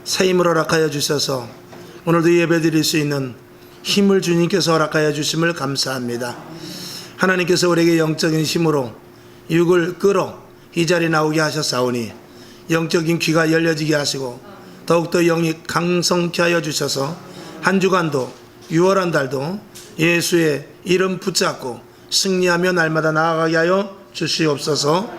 새 힘을 허락하여 주셔서 오늘도 예배 드릴 수 있는 힘을 주님께서 허락하여 주심을 감사합니다. 하나님께서 우리에게 영적인 힘으로 육을 끌어 이 자리에 나오게 하셨사오니 영적인 귀가 열려지게 하시고 더욱더 영이 강성케 하여 주셔서 한 주간도 6월 한 달도 예수의 이름 붙잡고 승리하며 날마다 나아가게 하여 주시옵소서.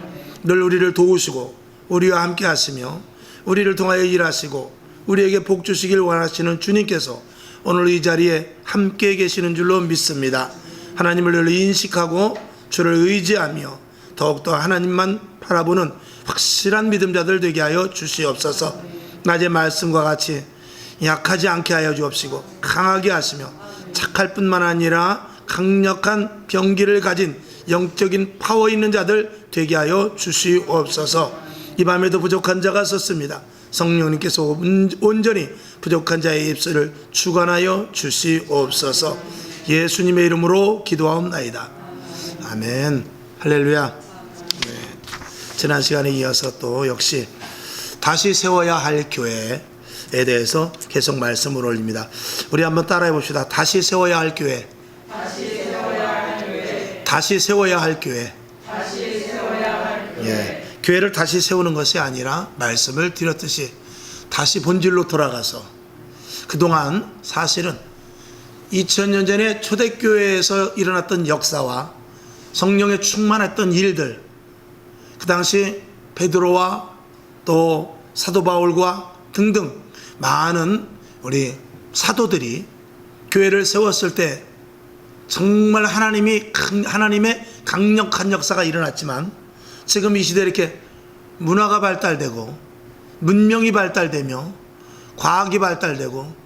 늘 우리를 도우시고 우리와 함께 하시며 우리를 통하여 일하시고 우리에게 복 주시길 원하시는 주님께서 오늘 이 자리에 함께 계시는 줄로 믿습니다. 하나님을 늘 인식하고 주를 의지하며 더욱더 하나님만 바라보는 확실한 믿음자들 되게 하여 주시옵소서. 낮의 말씀과 같이 약하지 않게 하여 주옵시고 강하게 하시며 착할 뿐만 아니라 강력한 병기를 가진 영적인 파워 있는 자들 되게 하여 주시옵소서. 이 밤에도 부족한 자가 있었습니다. 성령님께서 온전히 부족한 자의 입술을 주관하여 주시옵소서. 예수님의 이름으로 기도하옵나이다. 아멘. 할렐루야. 네. 지난 시간에 이어서 또 역시 다시 세워야 할 교회에 대해서 계속 말씀을 올립니다. 우리 한번 따라해 봅시다. 다시 세워야 할 교회. 다시 세워야 할 교회. 다시 세워야 할 교회. 다시 세워야 할 교회. 예. 교회를 다시 세우는 것이 아니라 말씀을 드렸듯이 다시 본질로 돌아가서 그동안 사실은 2000년 전에 초대교회에서 일어났던 역사와 성령에 충만했던 일들, 그 당시 베드로와 또 사도 바울과 등등 많은 우리 사도들이 교회를 세웠을 때 정말 하나님의 강력한 역사가 일어났지만 지금 이 시대에 이렇게 문화가 발달되고 문명이 발달되며 과학이 발달되고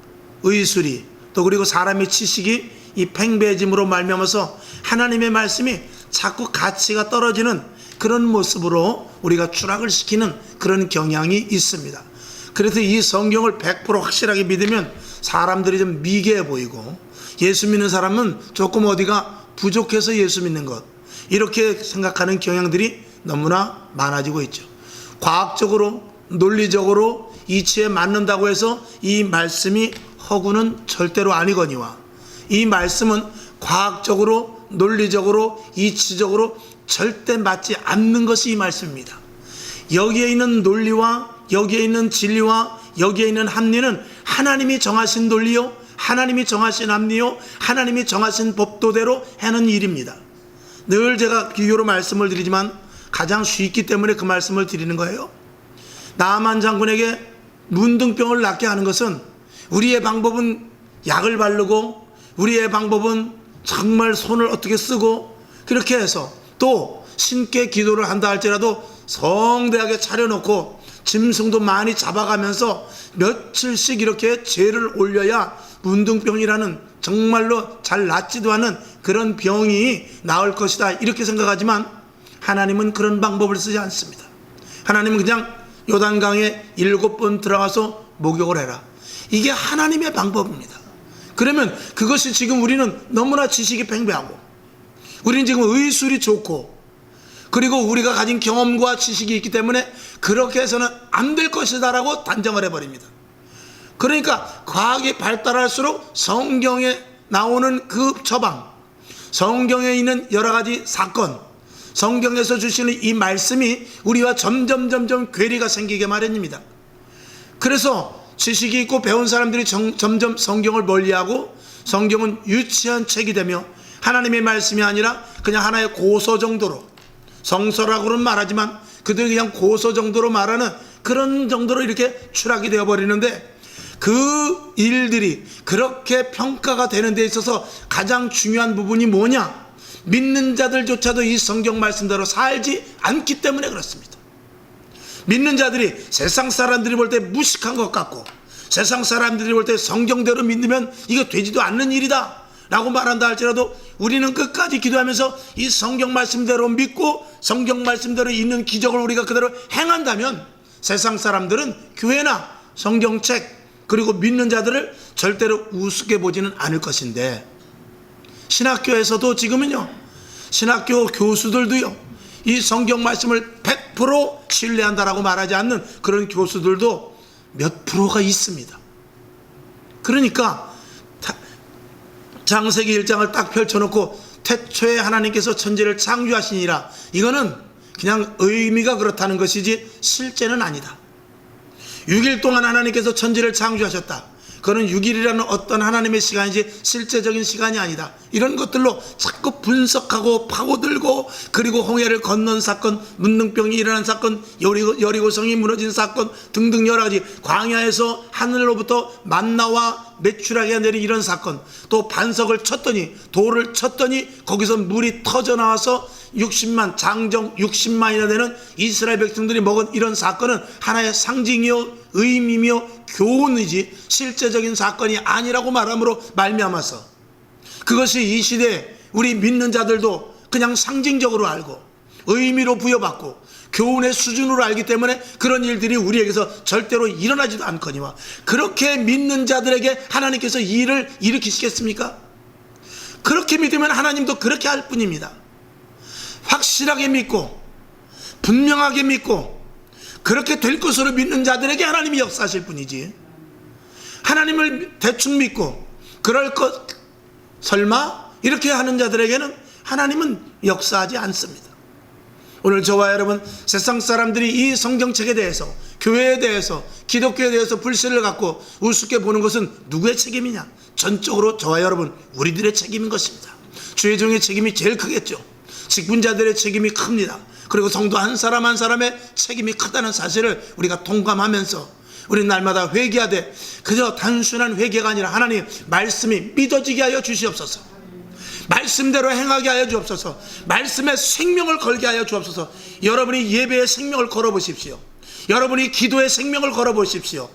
의술이 또 그리고 사람의 지식이 이 팽배해짐으로 말미암아서 하나님의 말씀이 자꾸 가치가 떨어지는 그런 모습으로 우리가 추락을 시키는 그런 경향이 있습니다. 그래서 이 성경을 100% 확실하게 믿으면 사람들이 좀 미개해 보이고 예수 믿는 사람은 조금 어디가 부족해서 예수 믿는 것, 이렇게 생각하는 경향들이 너무나 많아지고 있죠. 과학적으로 논리적으로 이치에 맞는다고 해서 이 말씀이 허구는 절대로 아니거니와 이 말씀은 과학적으로 논리적으로 이치적으로 절대 맞지 않는 것이 이 말씀입니다. 여기에 있는 논리와 여기에 있는 진리와 여기에 있는 합리는 하나님이 정하신 논리요, 하나님이 정하신 합리요, 하나님이 정하신 법도대로 하는 일입니다. 늘 제가 비교로 말씀을 드리지만 가장 쉽기 때문에 그 말씀을 드리는 거예요. 나만 장군에게 문둥병을 낫게 하는 것은 우리의 방법은 약을 바르고 우리의 방법은 정말 손을 어떻게 쓰고 그렇게 해서 또 신께 기도를 한다 할지라도 성대하게 차려놓고 짐승도 많이 잡아가면서 며칠씩 이렇게 죄를 올려야 문둥병이라는 정말로 잘 낫지도 않은 그런 병이 나을 것이다 이렇게 생각하지만 하나님은 그런 방법을 쓰지 않습니다. 하나님은 그냥 요단강에 7번 들어가서 목욕을 해라. 이게 하나님의 방법입니다. 그러면 그것이 지금 우리는 너무나 지식이 팽배하고 우리는 지금 의술이 좋고 그리고 우리가 가진 경험과 지식이 있기 때문에 그렇게 해서는 안 될 것이다 라고 단정을 해버립니다. 그러니까 과학이 발달할수록 성경에 나오는 그 처방, 성경에 있는 여러 가지 사건, 성경에서 주시는 이 말씀이 우리와 점점 괴리가 생기게 마련입니다. 그래서 지식이 있고 배운 사람들이 점점 성경을 멀리하고 성경은 유치한 책이 되며 하나님의 말씀이 아니라 그냥 하나의 고서 정도로, 성서라고는 말하지만 그들이 그냥 고서 정도로 말하는 그런 정도로 이렇게 추락이 되어버리는데, 그 일들이 그렇게 평가가 되는 데 있어서 가장 중요한 부분이 뭐냐? 믿는 자들조차도 이 성경 말씀대로 살지 않기 때문에 그렇습니다. 믿는 자들이 세상 사람들이 볼 때 무식한 것 같고 세상 사람들이 볼 때 성경대로 믿으면 이거 되지도 않는 일이다 라고 말한다 할지라도 우리는 끝까지 기도하면서 이 성경 말씀대로 믿고 성경 말씀대로 있는 기적을 우리가 그대로 행한다면 세상 사람들은 교회나 성경책 그리고 믿는 자들을 절대로 우습게 보지는 않을 것인데, 신학교에서도 지금은요, 신학교 교수들도요, 이 성경 말씀을 100% 신뢰한다라고 말하지 않는 그런 교수들도 몇 프로가 있습니다. 그러니까 창세기 1장을 딱 펼쳐놓고 태초에 하나님께서 천지를 창조하시니라, 이거는 그냥 의미가 그렇다는 것이지 실제는 아니다. 6일 동안 하나님께서 천지를 창조하셨다, 그거는 6일이라는 어떤 하나님의 시간이지 실제적인 시간이 아니다. 이런 것들로 자꾸 분석하고 파고들고, 그리고 홍해를 건넌 사건, 문둥병이 일어난 사건, 여리고성이 무너진 사건 등등 여러 가지, 광야에서 하늘로부터 만나와 메추라기가 내린 이런 사건, 또 반석을 쳤더니, 돌을 쳤더니 거기서 물이 터져 나와서 60만, 장정 60만이나 되는 이스라엘 백성들이 먹은 이런 사건은 하나의 상징이요 의미며 교훈이지 실제적인 사건이 아니라고 말함으로 말미암아서, 그것이 이 시대에 우리 믿는 자들도 그냥 상징적으로 알고 의미로 부여받고 교훈의 수준으로 알기 때문에 그런 일들이 우리에게서 절대로 일어나지도 않거니와, 그렇게 믿는 자들에게 하나님께서 이 일을 일으키시겠습니까? 그렇게 믿으면 하나님도 그렇게 할 뿐입니다. 확실하게 믿고 분명하게 믿고 그렇게 될 것으로 믿는 자들에게 하나님이 역사하실 뿐이지, 하나님을 대충 믿고 그럴 것 설마 이렇게 하는 자들에게는 하나님은 역사하지 않습니다. 오늘 저와 여러분, 세상 사람들이 이 성경책에 대해서, 교회에 대해서, 기독교에 대해서 불신을 갖고 우습게 보는 것은 누구의 책임이냐? 전적으로 저와 여러분 우리들의 책임인 것입니다. 주의 종의 책임이 제일 크겠죠. 직분자들의 책임이 큽니다. 그리고 성도 한 사람 한 사람의 책임이 크다는 사실을 우리가 동감하면서 우리 날마다 회개하되, 그저 단순한 회개가 아니라 하나님 말씀이 믿어지게 하여 주시옵소서, 말씀대로 행하게 하여 주옵소서, 말씀에 생명을 걸게 하여 주옵소서. 여러분이 예배에 생명을 걸어보십시오. 여러분이 기도에 생명을 걸어보십시오.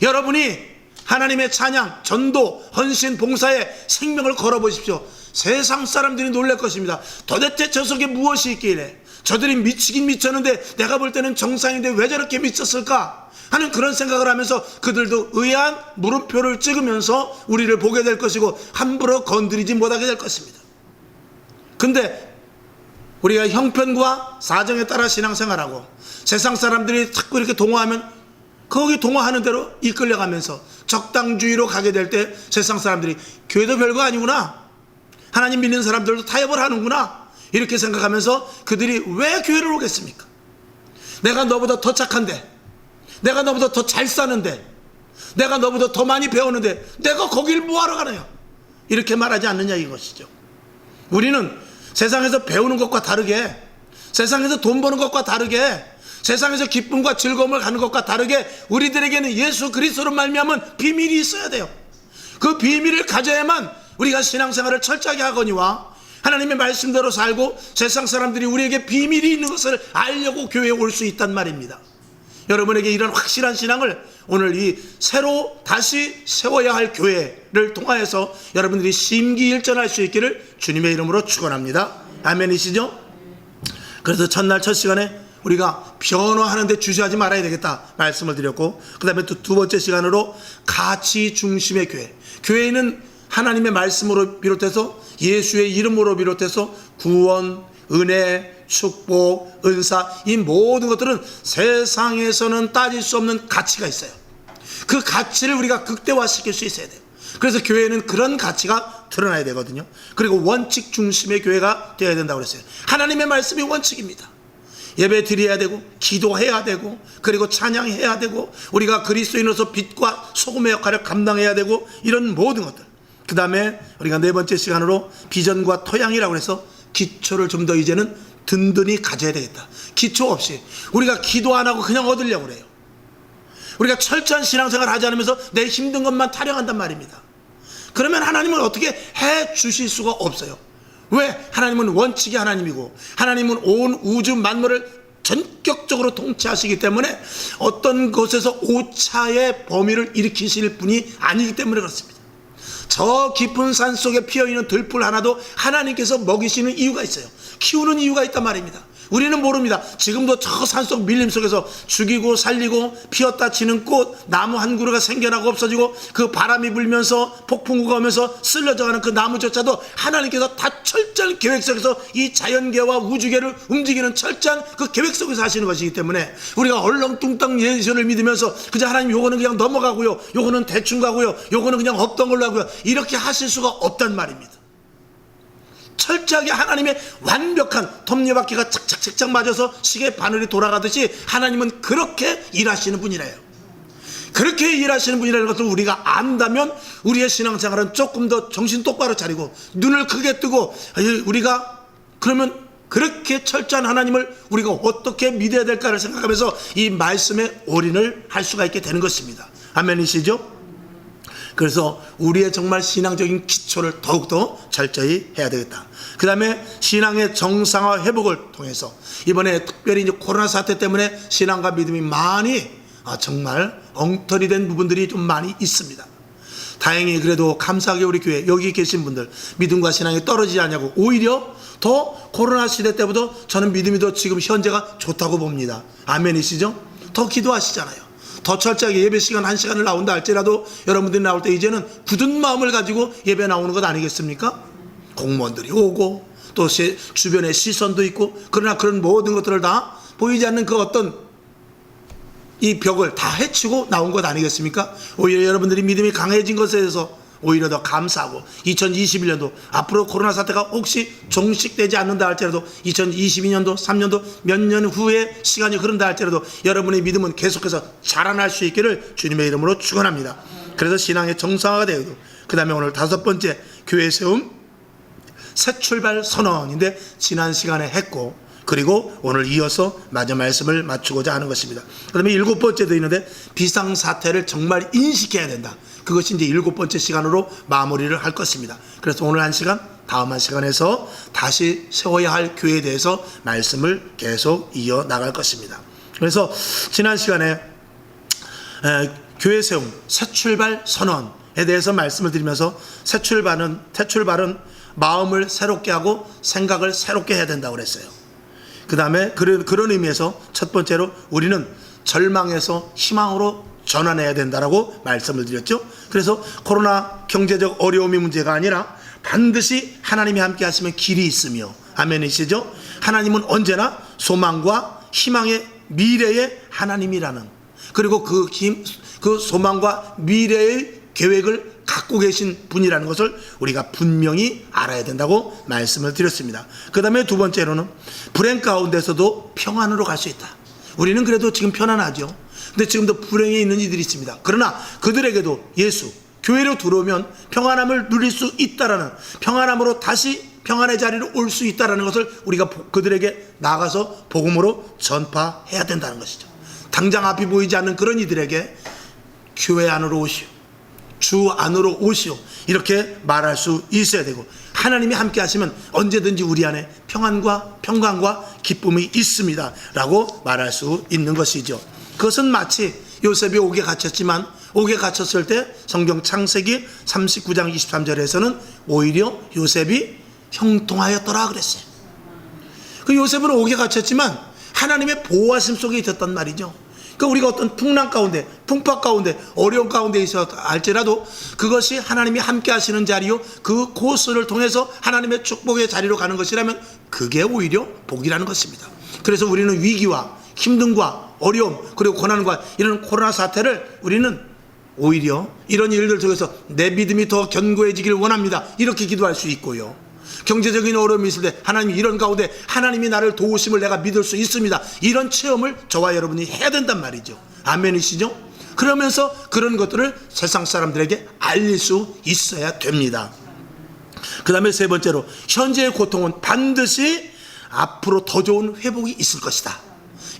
여러분이 하나님의 찬양, 전도, 헌신, 봉사에 생명을 걸어보십시오. 세상 사람들이 놀랄 것입니다. 도대체 저 속에 무엇이 있길래 저들이 미치긴 미쳤는데 내가 볼 때는 정상인데 왜 저렇게 미쳤을까 하는 그런 생각을 하면서 그들도 의아한 물음표를 찍으면서 우리를 보게 될 것이고 함부로 건드리지 못하게 될 것입니다. 근데 우리가 형편과 사정에 따라 신앙생활하고 세상 사람들이 자꾸 이렇게 동화하면 거기 동화하는 대로 이끌려가면서 적당주의로 가게 될 때 세상 사람들이 교회도 별거 아니구나, 하나님 믿는 사람들도 타협을 하는구나, 이렇게 생각하면서 그들이 왜 교회를 오겠습니까? 내가 너보다 더 착한데, 내가 너보다 더 잘 사는데, 내가 너보다 더 많이 배우는데 내가 거길 뭐하러 가느냐, 이렇게 말하지 않느냐 이것이죠. 우리는 세상에서 배우는 것과 다르게, 세상에서 돈 버는 것과 다르게, 세상에서 기쁨과 즐거움을 가는 것과 다르게 우리들에게는 예수 그리스도로 말미암은 비밀이 있어야 돼요. 그 비밀을 가져야만 우리가 신앙생활을 철저하게 하거니와 하나님의 말씀대로 살고 세상 사람들이 우리에게 비밀이 있는 것을 알려고 교회에 올 수 있단 말입니다. 여러분에게 이런 확실한 신앙을 오늘 이 새로 다시 세워야 할 교회를 통하여서 여러분들이 심기일전할 수 있기를 주님의 이름으로 축원합니다. 아멘이시죠? 그래서 첫날 첫 시간에 우리가 변화하는데 주저하지 말아야 되겠다 말씀을 드렸고, 그 다음에 또 두 번째 시간으로 가치 중심의 교회, 교회는 하나님의 말씀으로 비롯해서 예수의 이름으로 비롯해서 구원, 은혜, 축복, 은사, 이 모든 것들은 세상에서는 따질 수 없는 가치가 있어요. 그 가치를 우리가 극대화시킬 수 있어야 돼요. 그래서 교회는 그런 가치가 드러나야 되거든요. 그리고 원칙 중심의 교회가 되어야 된다고 그랬어요. 하나님의 말씀이 원칙입니다. 예배 드려야 되고 기도해야 되고 그리고 찬양해야 되고 우리가 그리스도인으로서 빛과 소금의 역할을 감당해야 되고 이런 모든 것들, 그 다음에 우리가 네 번째 시간으로 비전과 토양이라고 해서 기초를 좀 더 이제는 든든히 가져야 되겠다. 기초 없이 우리가 기도 안 하고 그냥 얻으려고 그래요. 우리가 철저한 신앙생활 하지 않으면서 내 힘든 것만 타령한단 말입니다. 그러면 하나님은 어떻게 해 주실 수가 없어요. 왜? 하나님은 원칙이 하나님이고 하나님은 온 우주 만물을 전격적으로 통치하시기 때문에 어떤 곳에서 오차의 범위를 일으키실 분이 아니기 때문에 그렇습니다. 저 깊은 산 속에 피어있는 들풀 하나도 하나님께서 먹이시는 이유가 있어요. 키우는 이유가 있단 말입니다. 우리는 모릅니다. 지금도 저 산속 밀림 속에서 죽이고 살리고 피었다 지는 꽃, 나무 한 그루가 생겨나고 없어지고 그 바람이 불면서 폭풍우가 오면서 쓸려져가는 그 나무조차도 하나님께서 다 철저한 계획 속에서 이 자연계와 우주계를 움직이는 철저한 그 계획 속에서 하시는 것이기 때문에 우리가 얼렁뚱땅 예수를 믿으면서 그저 하나님 요거는 그냥 넘어가고요, 요거는 대충 가고요, 요거는 그냥 없던 걸로 하고요, 이렇게 하실 수가 없단 말입니다. 철저하게 하나님의 완벽한 톱니바퀴가 착착착착 맞아서 시계 바늘이 돌아가듯이 하나님은 그렇게 일하시는 분이래요. 그렇게 일하시는 분이라는 것을 우리가 안다면 우리의 신앙생활은 조금 더 정신 똑바로 차리고 눈을 크게 뜨고, 우리가 그러면 그렇게 철저한 하나님을 우리가 어떻게 믿어야 될까를 생각하면서 이 말씀에 올인을 할 수가 있게 되는 것입니다. 아멘이시죠? 그래서 우리의 정말 신앙적인 기초를 더욱더 철저히 해야 되겠다. 그 다음에 신앙의 정상화 회복을 통해서 이번에 특별히 이제 코로나 사태 때문에 신앙과 믿음이 많이 정말 엉터리 된 부분들이 좀 많이 있습니다. 다행히 그래도 감사하게 우리 교회 여기 계신 분들 믿음과 신앙이 떨어지지 않냐고, 오히려 더 코로나 시대 때보다 저는 믿음이 더 지금 현재가 좋다고 봅니다. 아멘이시죠? 더 기도하시잖아요. 더 철저하게 예배 시간 1시간을 나온다 할지라도 여러분들이 나올 때 이제는 굳은 마음을 가지고 예배 나오는 것 아니겠습니까? 공무원들이 오고 또 주변에 시선도 있고, 그러나 그런 모든 것들을 다 보이지 않는 그 어떤 이 벽을 다 해치고 나온 것 아니겠습니까? 오히려 여러분들이 믿음이 강해진 것에 대해서 오히려 더 감사하고, 2021년도 앞으로 코로나 사태가 혹시 종식되지 않는다 할지라도 2022년도 3년도 몇 년 후에 시간이 흐른다 할지라도 여러분의 믿음은 계속해서 자라날 수 있기를 주님의 이름으로 축원합니다. 그래서 신앙의 정상화가 되고, 그 다음에 오늘 5번째 교회 세움 새 출발 선언인데 지난 시간에 했고, 그리고 오늘 이어서 마저 말씀을 맞추고자 하는 것입니다. 그 다음에 7번째도 있는데 비상사태를 정말 인식해야 된다. 그것이 이제 7번째 시간으로 마무리를 할 것입니다. 그래서 오늘 1시간, 다음 1시간에서 다시 세워야 할 교회에 대해서 말씀을 계속 이어나갈 것입니다. 그래서 지난 시간에 교회 세움 새 출발 선언에 대해서 말씀을 드리면서 새 출발은 마음을 새롭게 하고 생각을 새롭게 해야 된다고 그랬어요. 그 다음에 그런 의미에서 첫 번째로 우리는 절망에서 희망으로 전환해야 된다라고 말씀을 드렸죠. 그래서 코로나 경제적 어려움이 문제가 아니라 반드시 하나님이 함께 하시면 길이 있으며, 아멘이시죠? 하나님은 언제나 소망과 희망의 미래의 하나님이라는, 그리고 그 소망과 미래의 계획을 갖고 계신 분이라는 것을 우리가 분명히 알아야 된다고 말씀을 드렸습니다. 그 다음에 두 번째로는 불행 가운데서도 평안으로 갈 수 있다. 우리는 그래도 지금 편안하죠. 근데 지금도 불행에 있는 이들이 있습니다. 그러나 그들에게도 예수, 교회로 들어오면 평안함을 누릴 수 있다라는, 평안함으로 다시 평안의 자리로 올 수 있다라는 것을 우리가 그들에게 나가서 복음으로 전파해야 된다는 것이죠. 당장 앞이 보이지 않는 그런 이들에게 교회 안으로 오시오, 주 안으로 오시오, 이렇게 말할 수 있어야 되고, 하나님이 함께 하시면 언제든지 우리 안에 평안과 평강과 기쁨이 있습니다 라고 말할 수 있는 것이죠. 그것은 마치 요셉이 옥에 갇혔지만, 옥에 갇혔을 때 성경 창세기 39장 23절에서는 오히려 요셉이 형통하였더라 그랬어요. 그 요셉은 옥에 갇혔지만 하나님의 보호하심 속에 있었단 말이죠. 그러니까 우리가 어떤 풍랑 가운데, 풍파 가운데, 어려움 가운데 있어 할지라도 그것이 하나님이 함께 하시는 자리요, 그 코스를 통해서 하나님의 축복의 자리로 가는 것이라면 그게 오히려 복이라는 것입니다. 그래서 우리는 위기와 힘듦과 어려움, 그리고 고난과 이런 코로나 사태를 우리는 오히려 이런 일들 속에서 내 믿음이 더 견고해지기를 원합니다, 이렇게 기도할 수 있고요. 경제적인 어려움이 있을 때 하나님, 이런 가운데 하나님이 나를 도우심을 내가 믿을 수 있습니다, 이런 체험을 저와 여러분이 해야 된단 말이죠. 아멘이시죠? 그러면서 그런 것들을 세상 사람들에게 알릴 수 있어야 됩니다. 그 다음에 세 번째로 현재의 고통은 반드시 앞으로 더 좋은 회복이 있을 것이다.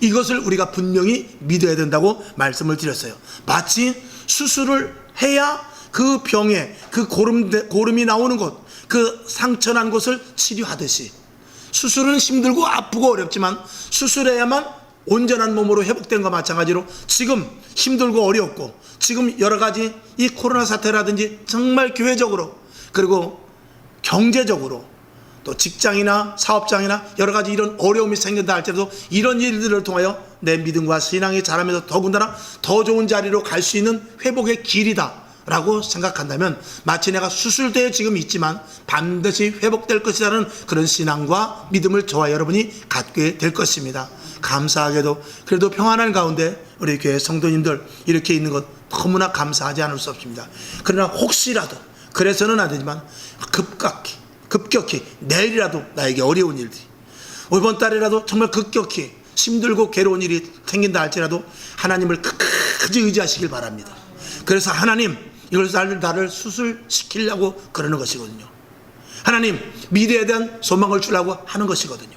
이것을 우리가 분명히 믿어야 된다고 말씀을 드렸어요. 마치 수술을 해야 그 병에 그 고름이 나오는 곳, 그 상처난 곳을 치료하듯이, 수술은 힘들고 아프고 어렵지만 수술해야만 온전한 몸으로 회복된 것과 마찬가지로 지금 힘들고 어렵고 지금 여러 가지 이 코로나 사태라든지 정말 교회적으로 그리고 경제적으로 또 직장이나 사업장이나 여러 가지 이런 어려움이 생긴다 할지라도 이런 일들을 통하여 내 믿음과 신앙이 자라면서 더군다나 더 좋은 자리로 갈 수 있는 회복의 길이다 라고 생각한다면 마치 내가 수술대에 지금 있지만 반드시 회복될 것이라는 그런 신앙과 믿음을 저와 여러분이 갖게 될 것입니다. 감사하게도 그래도 평안한 가운데 우리 교회 성도님들 이렇게 있는 것 너무나 감사하지 않을 수 없습니다. 그러나 혹시라도 그래서는 안 되지만 급격히 내일이라도 나에게 어려운 일들이, 이번 달이라도 정말 급격히 힘들고 괴로운 일이 생긴다 할지라도 하나님을 끝까지 의지하시길 바랍니다. 그래서 하나님, 이걸 나를 수술시키려고 그러는 것이거든요. 하나님, 미래에 대한 소망을 주려고 하는 것이거든요.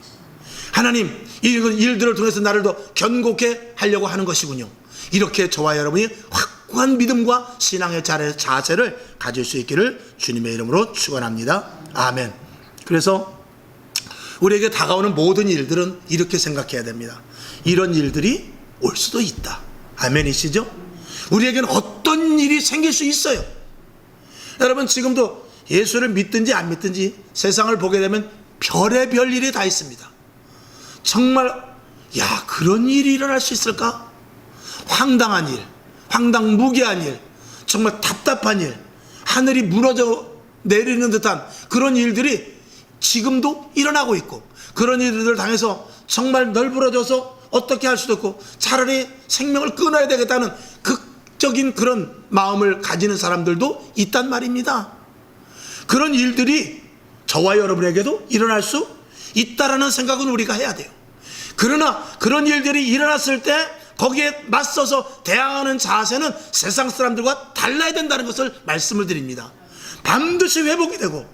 하나님, 이 일들을 통해서 나를 더 견고케 하려고 하는 것이군요. 이렇게 저와 여러분이 확고한 믿음과 신앙의 자세를 가질 수 있기를 주님의 이름으로 축원합니다. 아멘. 그래서 우리에게 다가오는 모든 일들은 이렇게 생각해야 됩니다. 이런 일들이 올 수도 있다. 아멘이시죠? 우리에게는 어떤 일이 생길 수 있어요. 여러분, 지금도 예수를 믿든지 안 믿든지 세상을 보게 되면 별의별 일이 다 있습니다. 정말 그런 일이 일어날 수 있을까? 황당한 일, 황당무계한 일, 정말 답답한 일, 하늘이 무너져 내리는 듯한 그런 일들이 지금도 일어나고 있고, 그런 일들을 당해서 정말 널브러져서 어떻게 할 수도 없고 차라리 생명을 끊어야 되겠다는 극적인 그런 마음을 가지는 사람들도 있단 말입니다. 그런 일들이 저와 여러분에게도 일어날 수 있다라는 생각은 우리가 해야 돼요. 그러나 그런 일들이 일어났을 때 거기에 맞서서 대항하는 자세는 세상 사람들과 달라야 된다는 것을 말씀을 드립니다. 반드시 회복이 되고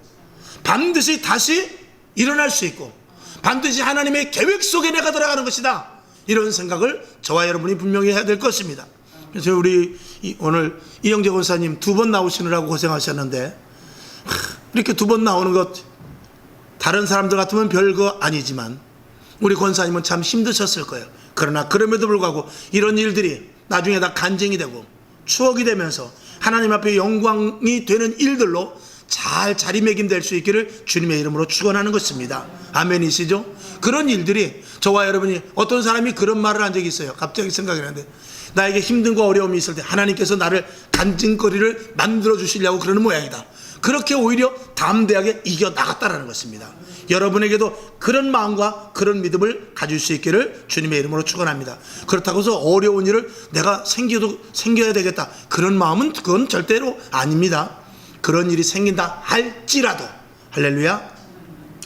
반드시 다시 일어날 수 있고 반드시 하나님의 계획 속에 내가 들어가는 것이다, 이런 생각을 저와 여러분이 분명히 해야 될 것입니다. 그래서 우리 오늘 이영재 권사님 2번 나오시느라고 고생하셨는데, 이렇게 2번 나오는 것 다른 사람들 같으면 별거 아니지만 우리 권사님은 참 힘드셨을 거예요. 그러나 그럼에도 불구하고 이런 일들이 나중에 다 간증이 되고 추억이 되면서 하나님 앞에 영광이 되는 일들로 잘 자리매김될 수 있기를 주님의 이름으로 축원하는 것입니다. 아멘이시죠? 그런 일들이 저와 여러분이, 어떤 사람이 그런 말을 한 적이 있어요. 갑자기 생각이 나는데, 나에게 힘든과 어려움이 있을 때 하나님께서 나를 간증거리를 만들어 주시려고 그러는 모양이다. 그렇게 오히려 담대하게 이겨나갔다라는 것입니다. 여러분에게도 그런 마음과 그런 믿음을 가질 수 있기를 주님의 이름으로 축원합니다. 그렇다고 해서 어려운 일을 내가 생겨야 되겠다, 그런 마음은 그건 절대로 아닙니다. 그런 일이 생긴다 할지라도, 할렐루야.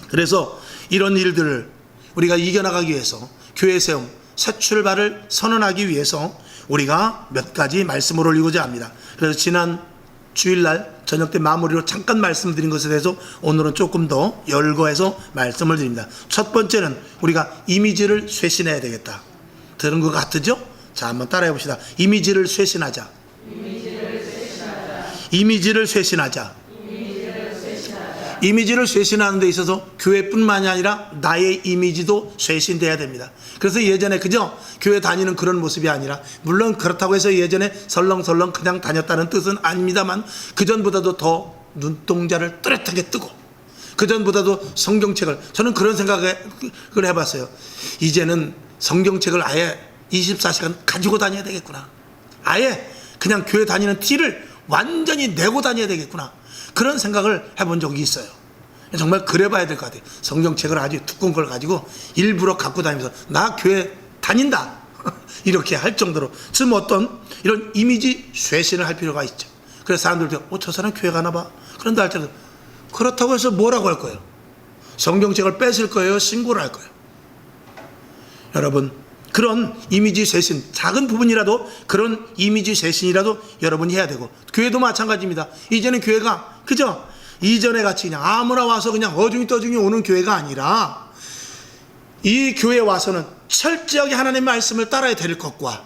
그래서 이런 일들을 우리가 이겨나가기 위해서 교회 세움 새 출발을 선언하기 위해서 우리가 몇 가지 말씀을 올리고자 합니다. 그래서 지난 주일날 저녁 때 마무리로 잠깐 말씀드린 것에 대해서 오늘은 조금 더 열거해서 말씀을 드립니다. 첫 번째는 우리가 이미지를 쇄신해야 되겠다. 들은 것 같으죠? 자, 한번 따라해 봅시다. 이미지를 쇄신하자. 이미지를 쇄신하자. 이미지를 쇄신하는 데 있어서 교회뿐만이 아니라 나의 이미지도 쇄신돼야 됩니다. 그래서 예전에 그저 교회 다니는 그런 모습이 아니라, 물론 그렇다고 해서 예전에 설렁설렁 그냥 다녔다는 뜻은 아닙니다만, 그전보다도 더 눈동자를 또렷하게 뜨고, 그전보다도 성경책을, 저는 그런 생각을 해봤어요. 이제는 성경책을 아예 24시간 가지고 다녀야 되겠구나. 아예 그냥 교회 다니는 티를 완전히 내고 다녀야 되겠구나, 그런 생각을 해본 적이 있어요. 정말 그래 봐야 될 것 같아요. 성경책을 아주 두꺼운 걸 가지고 일부러 갖고 다니면서 나 교회 다닌다 이렇게 할 정도로, 지금 어떤 이런 이미지 쇄신을 할 필요가 있죠. 그래서 사람들도 저 사람 교회 가나 봐, 그런다 할때도 그렇다고 해서 뭐라고 할 거예요? 성경책을 뺏을 거예요? 신고를 할 거예요? 여러분, 그런 이미지 쇄신, 작은 부분이라도 그런 이미지 쇄신이라도 여러분이 해야 되고, 교회도 마찬가지입니다. 이제는 교회가 그저 이전에 같이 그냥 아무나 와서 그냥 어중이 떠중이 오는 교회가 아니라, 이 교회에 와서는 철저하게 하나님의 말씀을 따라야 될 것과,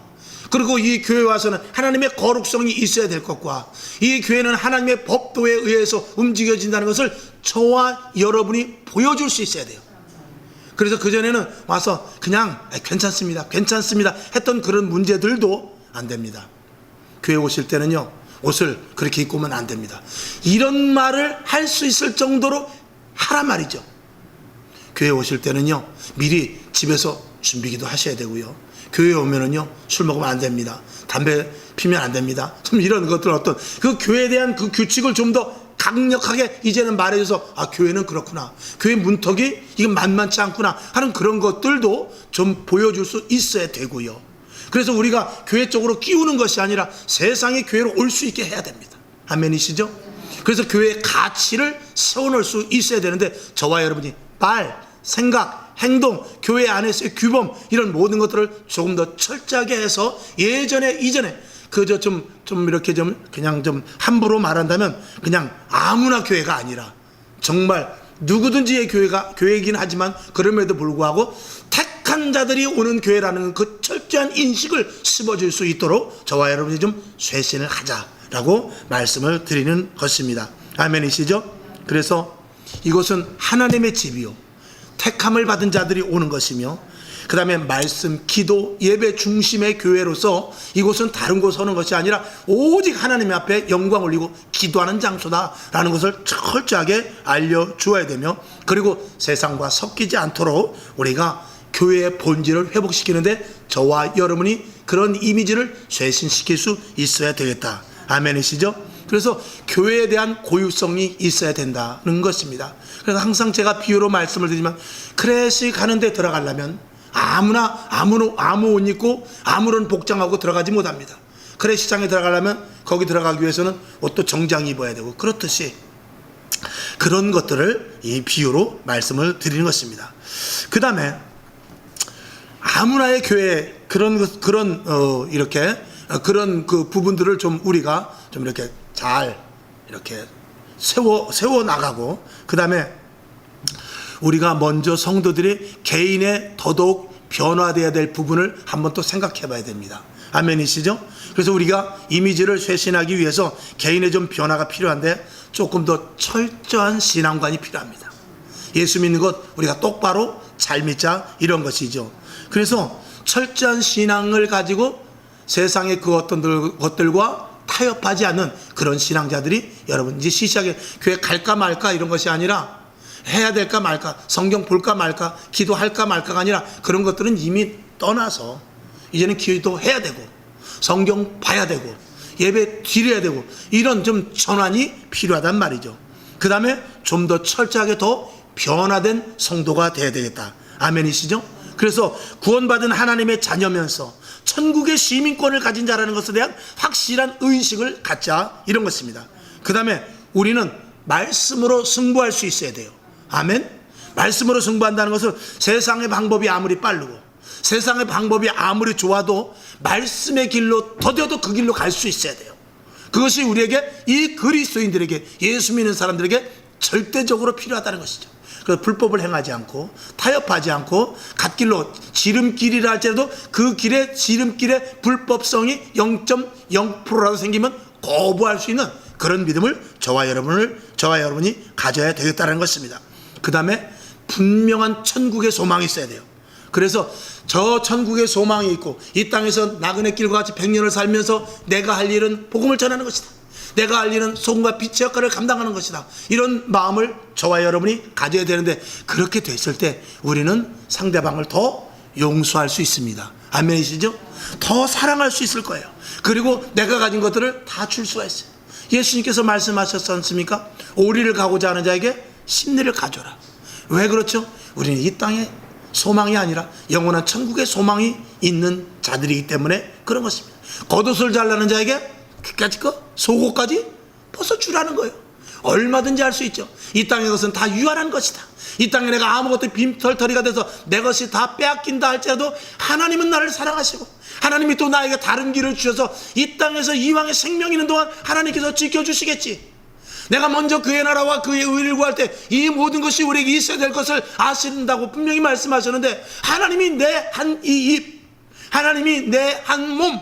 그리고 이 교회에 와서는 하나님의 거룩성이 있어야 될 것과, 이 교회는 하나님의 법도에 의해서 움직여진다는 것을 저와 여러분이 보여줄 수 있어야 돼요. 그래서 그전에는 와서 그냥 괜찮습니다 했던 그런 문제들도 안 됩니다. 교회 오실 때는요, 옷을 그렇게 입고 오면 안 됩니다. 이런 말을 할 수 있을 정도로 하란 말이죠. 교회 오실 때는요, 미리 집에서 준비기도 하셔야 되고요, 교회에 오면은요, 술 먹으면 안 됩니다. 담배 피면 안 됩니다. 좀 이런 것들, 어떤 그 교회에 대한 그 규칙을 좀 더 강력하게 이제는 말해줘서, 아, 교회는 그렇구나, 교회 문턱이 이건 만만치 않구나 하는 그런 것들도 좀 보여줄 수 있어야 되고요. 그래서 우리가 교회 쪽으로 끼우는 것이 아니라 세상의 교회로 올 수 있게 해야 됩니다. 아멘이시죠? 그래서 교회의 가치를 세워놓을 수 있어야 되는데, 저와 여러분이 말, 생각, 행동, 교회 안에서의 규범, 이런 모든 것들을 조금 더 철저하게 해서 이전에 그저 좀 이렇게 그냥 함부로 말한다면 그냥 아무나 교회가 아니라 정말 누구든지의 교회이긴 하지만 그럼에도 불구하고 택한 자들이 오는 교회라는 그 철저한 인식을 심어줄 수 있도록 저와 여러분이 좀 쇄신을 하자라고 말씀을 드리는 것입니다. 아멘이시죠? 그래서 이곳은 하나님의 집이요, 택함을 받은 자들이 오는 것이며, 그 다음에 말씀, 기도, 예배 중심의 교회로서 이곳은 다른 곳에 서는 것이 아니라 오직 하나님 앞에 영광 올리고 기도하는 장소다라는 것을 철저하게 알려주어야 되며, 그리고 세상과 섞이지 않도록 우리가 교회의 본질을 회복시키는데 저와 여러분이 그런 이미지를 쇄신시킬 수 있어야 되겠다. 아멘이시죠? 그래서 교회에 대한 고유성이 있어야 된다는 것입니다. 그래서 항상 제가 비유로 말씀을 드리지만, 크래시 가는 데 들어가려면 아무 옷 입고 아무런 복장하고 들어가지 못합니다. 크래시장에 들어가려면 거기 들어가기 위해서는 옷도 정장 입어야 되고, 그렇듯이 그런 것들을 이 비유로 말씀을 드리는 것입니다. 그 다음에 아무나의 교회 그런 그 부분들을 좀 우리가 좀 이렇게 잘 이렇게 세워 나가고, 그 다음에 우리가 먼저 성도들이 개인의 더더욱 변화되어야 될 부분을 한번 또 생각해 봐야 됩니다. 아멘이시죠? 그래서 우리가 이미지를 쇄신하기 위해서 개인의 좀 변화가 필요한데, 조금 더 철저한 신앙관이 필요합니다. 예수 믿는 것 우리가 똑바로 잘 믿자, 이런 것이죠. 그래서 철저한 신앙을 가지고 세상의 그 어떤 것들과 타협하지 않는 그런 신앙자들이, 여러분 이제 시시하게 교회 갈까 말까 이런 것이 아니라, 해야 될까 말까, 성경 볼까 말까, 기도할까 말까가 아니라, 그런 것들은 이미 떠나서 이제는 기도해야 되고 성경 봐야 되고 예배 드려야 되고, 이런 좀 전환이 필요하단 말이죠. 그 다음에 좀 더 철저하게 더 변화된 성도가 되어야 되겠다. 아멘이시죠? 그래서 구원받은 하나님의 자녀면서 천국의 시민권을 가진 자라는 것에 대한 확실한 의식을 갖자, 이런 것입니다. 그 다음에 우리는 말씀으로 승부할 수 있어야 돼요. 아멘? 말씀으로 승부한다는 것은 세상의 방법이 아무리 빠르고 세상의 방법이 아무리 좋아도 말씀의 길로 더뎌도 그 길로 갈 수 있어야 돼요. 그것이 우리에게, 이 그리스도인들에게, 예수 믿는 사람들에게 절대적으로 필요하다는 것이죠. 그래서 불법을 행하지 않고 타협하지 않고 갓길로, 지름길이라 할지라도 그 지름길의 불법성이 0.0%라도 생기면 거부할 수 있는 그런 믿음을 저와 여러분이 가져야 되겠다는 것입니다. 그 다음에 분명한 천국의 소망이 있어야 돼요. 그래서 저 천국의 소망이 있고, 이 땅에서 나그네 길과 같이 100년을 살면서 내가 할 일은 복음을 전하는 것이다, 내가 할 일은 소금과 빛의 역할을 감당하는 것이다, 이런 마음을 저와 여러분이 가져야 되는데, 그렇게 됐을 때 우리는 상대방을 더 용서할 수 있습니다. 아멘이시죠? 더 사랑할 수 있을 거예요. 그리고 내가 가진 것들을 다 줄 수가 있어요. 예수님께서 말씀하셨지 않습니까? 오리를 가고자 하는 자에게 심리를 가져라. 왜 그렇죠? 우리는 이 땅에 소망이 아니라 영원한 천국의 소망이 있는 자들이기 때문에 그런 것입니다. 겉옷을 잘라는 자에게 그까짓 거, 속옷까지 벗어주라는 거예요. 얼마든지 할 수 있죠. 이 땅의 것은 다 유한한 것이다. 이 땅에 내가 아무것도 빈털터리가 돼서 내 것이 다 빼앗긴다 할지라도, 하나님은 나를 사랑하시고 하나님이 또 나에게 다른 길을 주셔서 이 땅에서 이왕의 생명이 있는 동안 하나님께서 지켜주시겠지. 내가 먼저 그의 나라와 그의 의를 구할 때 이 모든 것이 우리에게 있어야 될 것을 아신다고 분명히 말씀하셨는데, 하나님이 내 한 이 입, 하나님이 내 한 몸,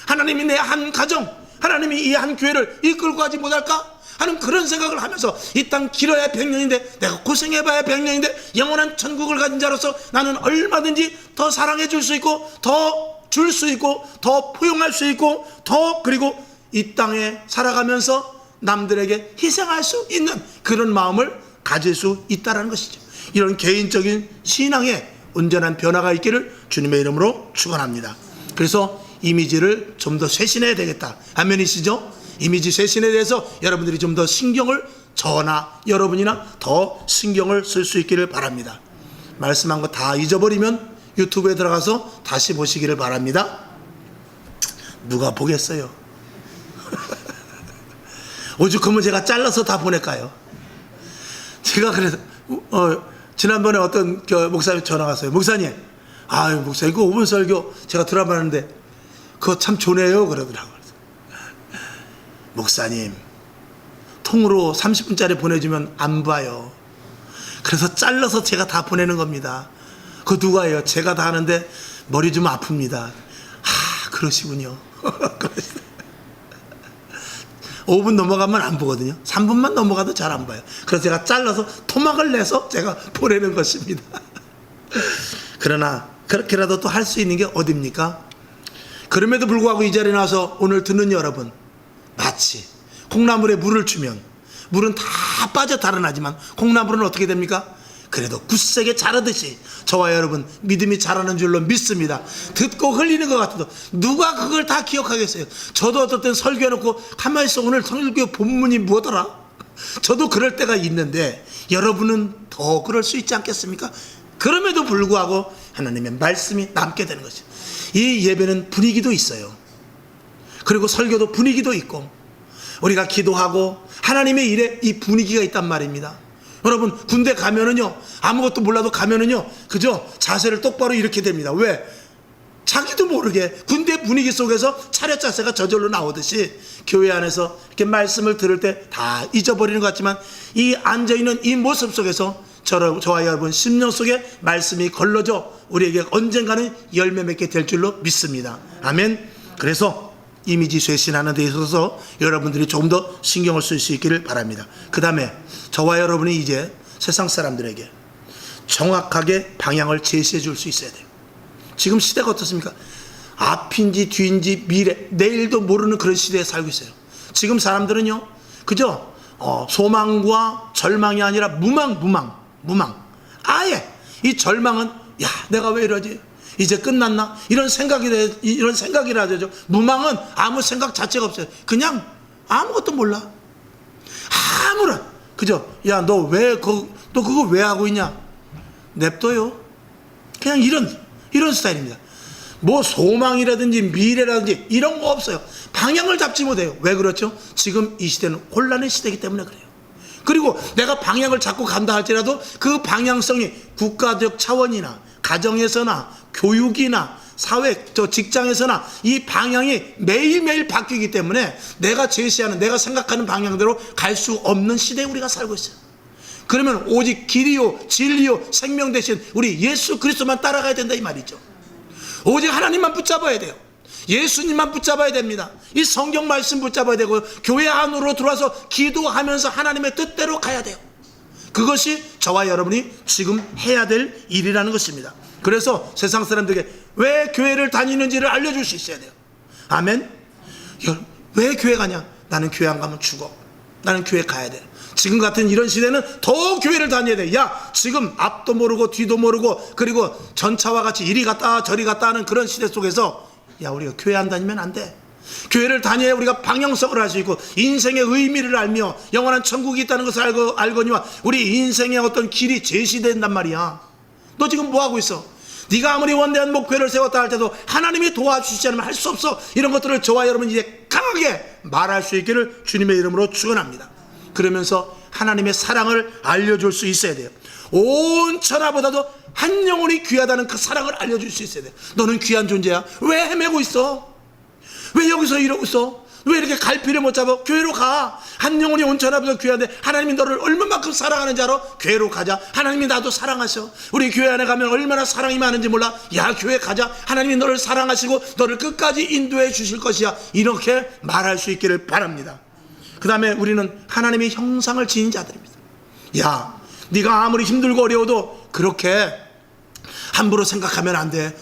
하나님이 내 한 가정, 하나님이 이 한 교회를 이끌고 가지 못할까 하는 그런 생각을 하면서, 이 땅 길어야 100년인데 내가 고생해봐야 100년인데 영원한 천국을 가진 자로서 나는 얼마든지 더 사랑해 줄 수 있고, 더 줄 수 있고, 더 포용할 수 있고, 더, 그리고 이 땅에 살아가면서 남들에게 희생할 수 있는 그런 마음을 가질 수 있다는 것이죠. 이런 개인적인 신앙의 온전한 변화가 있기를 주님의 이름으로 축원합니다. 그래서 이미지를 좀 더 쇄신해야 되겠다. 아멘이시죠? 이미지 쇄신에 대해서 여러분들이 좀 더 신경을, 저나 여러분이나 더 신경을 쓸 수 있기를 바랍니다. 말씀한 거 다 잊어버리면 유튜브에 들어가서 다시 보시기를 바랍니다. 누가 보겠어요? 오죽하면 제가 잘라서 다 보낼까요? 제가 그래서 지난번에 어떤 목사님 전화 왔어요. 목사님, 목사님 그 5분 설교 제가 들어봤는데 그거 참 좋네요 그러더라고요. 목사님, 통으로 30분짜리 보내주면 안 봐요. 그래서 잘라서 제가 다 보내는 겁니다. 그거 누가 해요? 제가 다 하는데 머리 좀 아픕니다. 그러시군요. 5분 넘어가면 안 보거든요. 3분만 넘어가도 잘 안 봐요. 그래서 제가 잘라서 토막을 내서 제가 보내는 것입니다. 그러나 그렇게라도 또 할 수 있는 게 어딥니까? 그럼에도 불구하고 이 자리에 나와서 오늘 듣는 여러분, 마치 콩나물에 물을 주면 물은 다 빠져 달아나지만 콩나물은 어떻게 됩니까? 그래도 굳세게 자라듯이 저와 여러분 믿음이 자라는 줄로 믿습니다. 듣고 흘리는 것 같아도 누가 그걸 다 기억하겠어요? 저도 어떨 땐 설교해놓고 가만히 있어, 오늘 설교 본문이 뭐더라? 저도 그럴 때가 있는데 여러분은 더 그럴 수 있지 않겠습니까? 그럼에도 불구하고 하나님의 말씀이 남게 되는 것이죠. 이 예배는 분위기도 있어요. 그리고 설교도 분위기도 있고 우리가 기도하고 하나님의 일에 이 분위기가 있단 말입니다. 여러분 군대 가면은요, 아무것도 몰라도 가면은요, 그죠? 자세를 똑바로 이렇게 됩니다. 왜? 자기도 모르게 군대 분위기 속에서 차렷 자세가 저절로 나오듯이 교회 안에서 이렇게 말씀을 들을 때 다 잊어버리는 것 같지만 이 앉아있는 이 모습 속에서 저와 여러분 심령 속에 말씀이 걸러져 우리에게 언젠가는 열매 맺게 될 줄로 믿습니다. 아멘. 그래서 이미지 쇄신하는 데 있어서 여러분들이 조금 더 신경을 쓸 수 있기를 바랍니다. 그 다음에 저와 여러분이 이제 세상 사람들에게 정확하게 방향을 제시해 줄 수 있어야 돼요. 지금 시대가 어떻습니까? 앞인지 뒤인지 미래, 내일도 모르는 그런 시대에 살고 있어요. 지금 사람들은요, 그죠? 소망과 절망이 아니라 무망. 아예 이 절망은, 야, 내가 왜 이러지? 이제 끝났나? 이런 생각이라 되죠. 무망은 아무 생각 자체가 없어요. 그냥 아무것도 몰라. 아무런, 그죠? 야, 너 그거 왜 하고 있냐? 냅둬요. 그냥 이런 스타일입니다. 뭐 소망이라든지 미래라든지 이런 거 없어요. 방향을 잡지 못해요. 왜 그렇죠? 지금 이 시대는 혼란의 시대이기 때문에 그래요. 그리고 내가 방향을 잡고 간다 할지라도 그 방향성이 국가적 차원이나 가정에서나 교육이나 사회, 직장에서나 이 방향이 매일매일 바뀌기 때문에 내가 제시하는, 내가 생각하는 방향대로 갈 수 없는 시대에 우리가 살고 있어요. 그러면 오직 길이요 진리요 생명 대신 우리 예수 그리스도만 따라가야 된다 이 말이죠. 오직 하나님만 붙잡아야 돼요. 예수님만 붙잡아야 됩니다. 이 성경 말씀 붙잡아야 되고 교회 안으로 들어와서 기도하면서 하나님의 뜻대로 가야 돼요. 그것이 저와 여러분이 지금 해야 될 일이라는 것입니다. 그래서 세상 사람들에게 왜 교회를 다니는지를 알려줄 수 있어야 돼요. 아멘. 왜 교회 가냐? 나는 교회 안 가면 죽어. 나는 교회 가야 돼. 지금 같은 이런 시대는 더 교회를 다녀야 돼. 야, 지금 앞도 모르고 뒤도 모르고 그리고 전차와 같이 이리 갔다 저리 갔다 하는 그런 시대 속에서 야, 우리가 교회 안 다니면 안 돼. 교회를 다녀야 우리가 방향성을 알 수 있고 인생의 의미를 알며 영원한 천국이 있다는 것을 알거니와 우리 인생의 어떤 길이 제시된단 말이야. 너 지금 뭐 하고 있어? 네가 아무리 원대한 목표를 세웠다 할 때도 하나님이 도와주시지 않으면 할 수 없어. 이런 것들을 저와 여러분 이제 강하게 말할 수 있기를 주님의 이름으로 축원합니다. 그러면서 하나님의 사랑을 알려줄 수 있어야 돼요. 온 천하보다도 한 영혼이 귀하다는 그 사랑을 알려줄 수 있어야 돼요. 너는 귀한 존재야. 왜 헤매고 있어? 왜 여기서 이러고 있어? 왜 이렇게 갈피를 못 잡아? 교회로 가. 한 영혼이 온 천하보다 귀한데 하나님이 너를 얼마만큼 사랑하는지 알아? 교회로 가자. 하나님이 나도 사랑하셔. 우리 교회 안에 가면 얼마나 사랑이 많은지 몰라? 야, 교회 가자. 하나님이 너를 사랑하시고 너를 끝까지 인도해 주실 것이야. 이렇게 말할 수 있기를 바랍니다. 그 다음에 우리는 하나님의 형상을 지닌 자들입니다. 야, 네가 아무리 힘들고 어려워도 그렇게 함부로 생각하면 안 돼.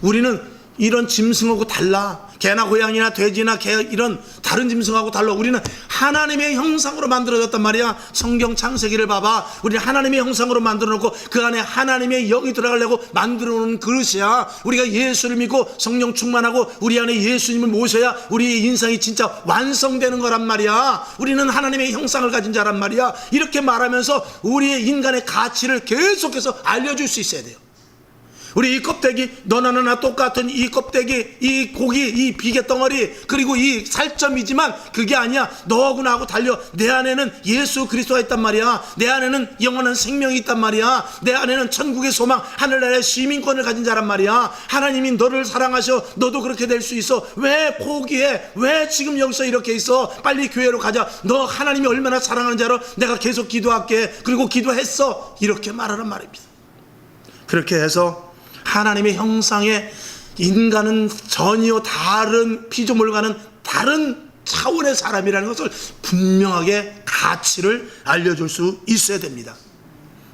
우리는 이런 짐승하고 달라. 개나 고양이나 돼지나 개 이런 다른 짐승하고 달라. 우리는 하나님의 형상으로 만들어졌단 말이야. 성경 창세기를 봐봐. 우리는 하나님의 형상으로 만들어 놓고 그 안에 하나님의 영이 들어가려고 만들어 놓은 그릇이야. 우리가 예수를 믿고 성령 충만하고 우리 안에 예수님을 모셔야 우리의 인생이 진짜 완성되는 거란 말이야. 우리는 하나님의 형상을 가진 자란 말이야. 이렇게 말하면서 우리의 인간의 가치를 계속해서 알려줄 수 있어야 돼요. 우리 이 껍데기, 너나 나나 똑같은 이 껍데기, 이 고기, 이 비계 덩어리, 그리고 이 살점이지만 그게 아니야. 너하고 나하고 달려. 내 안에는 예수 그리스도가 있단 말이야. 내 안에는 영원한 생명이 있단 말이야. 내 안에는 천국의 소망, 하늘나라의 시민권을 가진 자란 말이야. 하나님이 너를 사랑하셔. 너도 그렇게 될 수 있어. 왜 포기해? 왜 지금 여기서 이렇게 있어? 빨리 교회로 가자. 너 하나님이 얼마나 사랑하는 자로 내가 계속 기도할게. 그리고 기도했어. 이렇게 말하란 말입니다. 그렇게 해서 하나님의 형상의 인간은 전혀 다른 피조물과는 다른 차원의 사람이라는 것을 분명하게 가치를 알려줄 수 있어야 됩니다.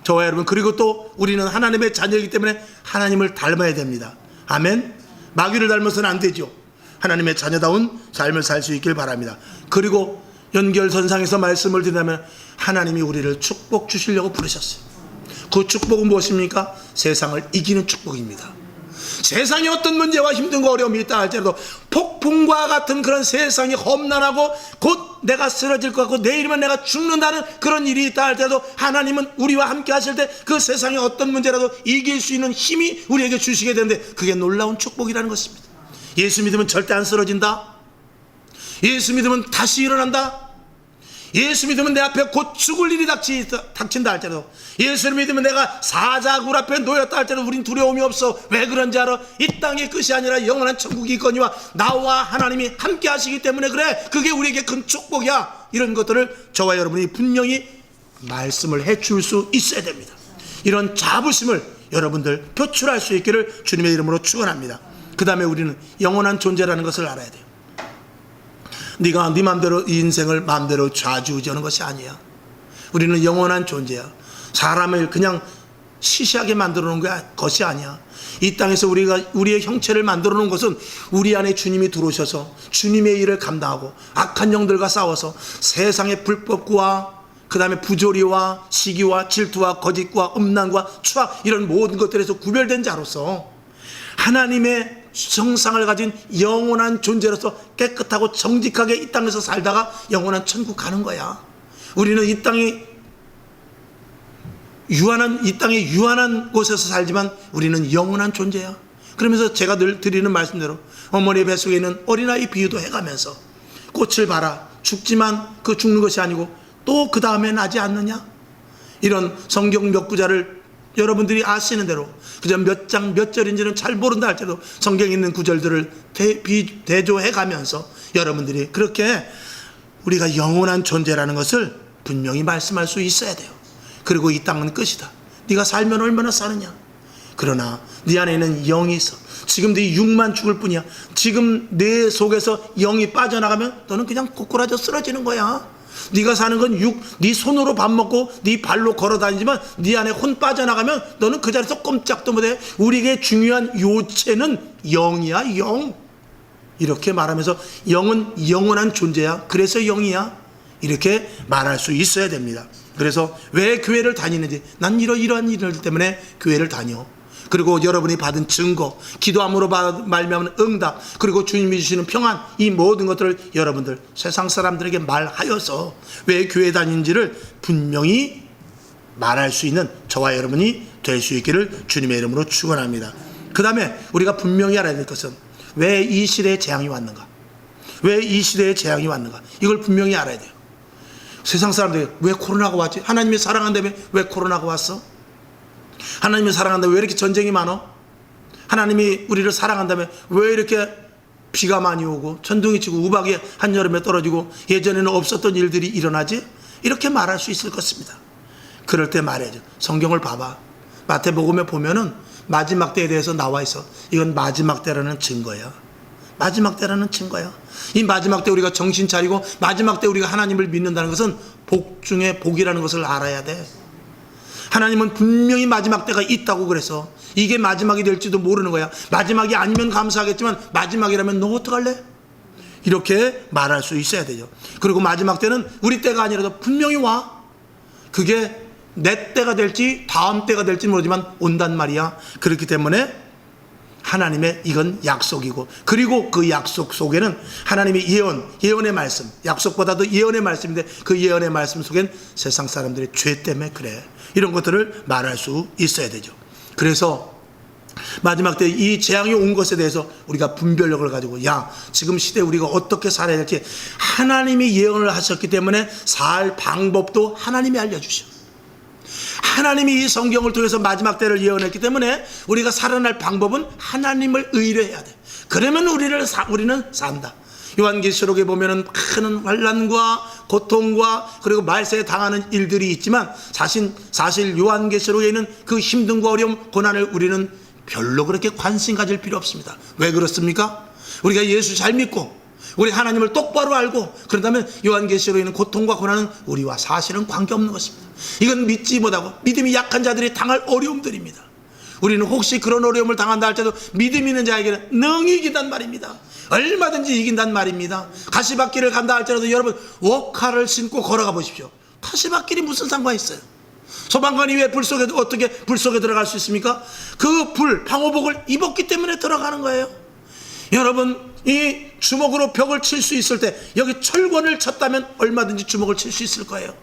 저와 여러분, 그리고 또 우리는 하나님의 자녀이기 때문에 하나님을 닮아야 됩니다. 아멘. 마귀를 닮아서는 안 되죠. 하나님의 자녀다운 삶을 살 수 있길 바랍니다. 그리고 연결선상에서 말씀을 드리자면 하나님이 우리를 축복 주시려고 부르셨어요. 그 축복은 무엇입니까? 세상을 이기는 축복입니다. 세상에 어떤 문제와 힘든거 어려움이 있다 할지라도 폭풍과 같은 그런 세상이 험난하고 곧 내가 쓰러질 것 같고 내일이면 내가 죽는다는 그런 일이 있다 할지라도 하나님은 우리와 함께 하실 때 그 세상의 어떤 문제라도 이길 수 있는 힘이 우리에게 주시게 되는데 그게 놀라운 축복이라는 것입니다. 예수 믿으면 절대 안 쓰러진다. 예수 믿으면 다시 일어난다. 예수 믿으면 내 앞에 곧 죽을 일이 닥친다 할지라도, 예수를 믿으면 내가 사자굴 앞에 놓였다 할지라도 우린 두려움이 없어. 왜 그런지 알아? 이 땅의 끝이 아니라 영원한 천국이 있거니와 나와 하나님이 함께 하시기 때문에 그래. 그게 우리에게 큰 축복이야. 이런 것들을 저와 여러분이 분명히 말씀을 해줄 수 있어야 됩니다. 이런 자부심을 여러분들 표출할 수 있기를 주님의 이름으로 축원합니다. 그 다음에 우리는 영원한 존재라는 것을 알아야 돼요. 네가 네 맘대로 이 인생을 맘대로 좌지우지하는 것이 아니야. 우리는 영원한 존재야. 사람을 그냥 시시하게 만들어 놓은 것이 아니야. 이 땅에서 우리의 형체를 만들어 놓은 것은 우리 안에 주님이 들어오셔서 주님의 일을 감당하고 악한 영들과 싸워서 세상의 불법과 그 다음에 부조리와 시기와 질투와 거짓과 음란과 추악, 이런 모든 것들에서 구별된 자로서 하나님의 형상을 가진 영원한 존재로서 깨끗하고 정직하게 이 땅에서 살다가 영원한 천국 가는 거야. 우리는 이 땅의 유한한 곳에서 살지만 우리는 영원한 존재야. 그러면서 제가 늘 드리는 말씀대로 어머니 뱃속에 있는 어린아이 비유도 해가면서 꽃을 봐라. 죽지만 그 죽는 것이 아니고 또 그 다음에 나지 않느냐. 이런 성경 몇 구절을 여러분들이 아시는 대로 그저 몇 장 몇 절인지는 잘 모른다 할지라도 성경에 있는 구절들을 대조해 가면서 여러분들이 그렇게 우리가 영원한 존재라는 것을 분명히 말씀할 수 있어야 돼요. 그리고 이 땅은 끝이다. 네가 살면 얼마나 사느냐. 그러나 네 안에 있는 영이 있어. 지금 네 육만 죽을 뿐이야. 지금 내 속에서 영이 빠져나가면 너는 그냥 꼬꾸라져 쓰러지는 거야. 네가 사는 건 네 손으로 밥 먹고 네 발로 걸어 다니지만 네 안에 혼 빠져나가면 너는 그 자리에서 꼼짝도 못해. 우리에게 중요한 요체는 영이야, 영. 이렇게 말하면서 영은 영원한 존재야. 그래서 영이야. 이렇게 말할 수 있어야 됩니다. 그래서 왜 교회를 다니는지, 난 이러한 일들 때문에 교회를 다녀. 그리고 여러분이 받은 증거, 기도함으로 말미암은 응답, 그리고 주님이 주시는 평안, 이 모든 것들을 여러분들 세상 사람들에게 말하여서 왜 교회 다니는지를 분명히 말할 수 있는 저와 여러분이 될 수 있기를 주님의 이름으로 축원합니다. 그 다음에 우리가 분명히 알아야 될 것은 왜 이 시대에 재앙이 왔는가, 왜 이 시대에 재앙이 왔는가, 이걸 분명히 알아야 돼요. 세상 사람들이 왜 코로나가 왔지? 하나님이 사랑한다며 왜 코로나가 왔어? 하나님이 사랑한다면 왜 이렇게 전쟁이 많어? 하나님이 우리를 사랑한다면 왜 이렇게 비가 많이 오고 천둥이 치고 우박이 한여름에 떨어지고 예전에는 없었던 일들이 일어나지? 이렇게 말할 수 있을 것입니다. 그럴 때 말해야죠. 성경을 봐봐. 마태복음에 보면은 마지막 때에 대해서 나와 있어. 이건 마지막 때라는 증거야. 마지막 때라는 증거야. 이 마지막 때 우리가 정신 차리고 마지막 때 우리가 하나님을 믿는다는 것은 복 중에 복이라는 것을 알아야 돼. 하나님은 분명히 마지막 때가 있다고 그래서 이게 마지막이 될지도 모르는 거야. 마지막이 아니면 감사하겠지만 마지막이라면 너 어떡할래? 이렇게 말할 수 있어야 되죠. 그리고 마지막 때는 우리 때가 아니라도 분명히 와. 그게 내 때가 될지 다음 때가 될지 모르지만 온단 말이야. 그렇기 때문에 하나님의 이건 약속이고, 그리고 그 약속 속에는 하나님의 예언의 말씀, 약속보다도 예언의 말씀인데 그 예언의 말씀 속엔 세상 사람들의 죄 때문에 그래, 이런 것들을 말할 수 있어야 되죠. 그래서 마지막 때 이 재앙이 온 것에 대해서 우리가 분별력을 가지고, 지금 시대에 우리가 어떻게 살아야 될지 하나님이 예언을 하셨기 때문에 살 방법도 하나님이 알려주셔. 하나님이 이 성경을 통해서 마지막 때를 예언했기 때문에 우리가 살아날 방법은 하나님을 의뢰해야 돼. 그러면 우리는 산다. 요한계시록에 보면은 큰 환난과 고통과 그리고 말세에 당하는 일들이 있지만 사실 요한계시록에 있는 그 힘듦과 어려움, 고난을 우리는 별로 그렇게 관심 가질 필요 없습니다. 왜 그렇습니까? 우리가 예수 잘 믿고 우리 하나님을 똑바로 알고 그런다면 요한계시록에 있는 고통과 고난은 우리와 사실은 관계없는 것입니다. 이건 믿지 못하고 믿음이 약한 자들이 당할 어려움들입니다. 우리는 혹시 그런 어려움을 당한다 할지라도 믿음 있는 자에게는 능히 이긴단 말입니다. 얼마든지 이긴단 말입니다. 가시밭길을 간다 할지라도 여러분 워카를 신고 걸어가 보십시오. 가시밭길이 무슨 상관이 있어요? 소방관이 왜 어떻게 불 속에 들어갈 수 있습니까? 그 방호복을 입었기 때문에 들어가는 거예요. 여러분, 이 주먹으로 벽을 칠 수 있을 때 여기 철권을 쳤다면 얼마든지 주먹을 칠 수 있을 거예요.